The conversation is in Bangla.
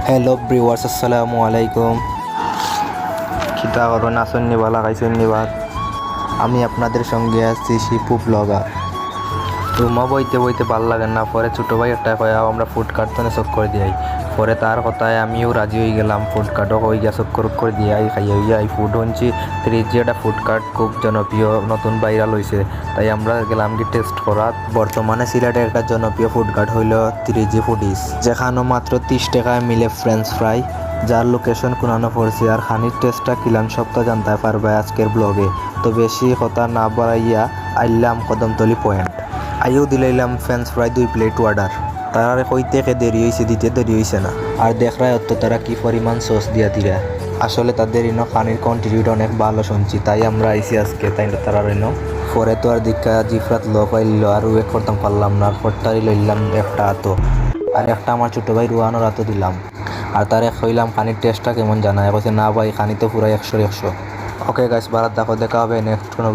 হ্যালো ব্রিওয়ার্স, আসসালামু আলাইকুম। খিতা করো নাচন্নি বালা খাইছন্নি বাদ। আমি আপনাদের সঙ্গে আছি শিপু ব্লগার। রুমা বইতে বইতে ভাল লাগে না, পরে ছোটো ভাই একটা কয়াও আমরা ফুড কার্টনে চক্কর দিয়াই। পরে তার কথায় আমিও রাজি হয়ে গেলাম, ফুড কার্টও হয়ে গিয়া চক্কর দিয়াই খাইয়া হইয়া এই ফুড হচ্ছে ত্রিজি একটা ফুড কার্ট খুব জনপ্রিয়, নতুন ভাইরাল হয়েছে, তাই আমরা গেলাম কি টেস্ট করা। বর্তমানে সিলেটের একটা জনপ্রিয় ফুড কার্ট হইল ত্রিজি ফুডিস, যেখানে মাত্র 30 টাকায় মিলে ফ্রেঞ্চ ফ্রাই, যার লোকেশন কোনানো পড়ছে। আর খানির টেস্টটা কিলাম সপ্তাহ জানতে পারবে আজকের ব্লগে। তো বেশি কথা না বাড়াইয়া আইলাম কদমতলি পয়েন্ট। আইও দিলাইলাম ফ্রেঞ্চ ফ্রাই 2 প্লেট অর্ডার। তারা কইতে দেরি হয়েছে, দিতে দেরি হয়েছে না। আর দেখরাই অত তারা কি পরিমাণ সস দিয়া দিরা। আসলে তাদের ইনো খানির কন্টিনিউটা অনেক ভালো শুনছি, তাই আমরা আইসি আজকে। তাই তারা ইনো পরে তো আর দীক্ষা জিফরাত লো পাইল আর ওয়েট করতাম পারলাম না, আর ফট্টারি লইলাম একটা হাতো, আর একটা আমার ছোটো ভাই রুয়ানোর হাতও দিলাম। আর তারে কইলাম খানির টেস্টটা কেমন জানায়, বলছে না ভাই খানি তো পুরাই 100-100। ওকে গাইস, ভালো থাকো, দেখা হবে নেক্সট কোনো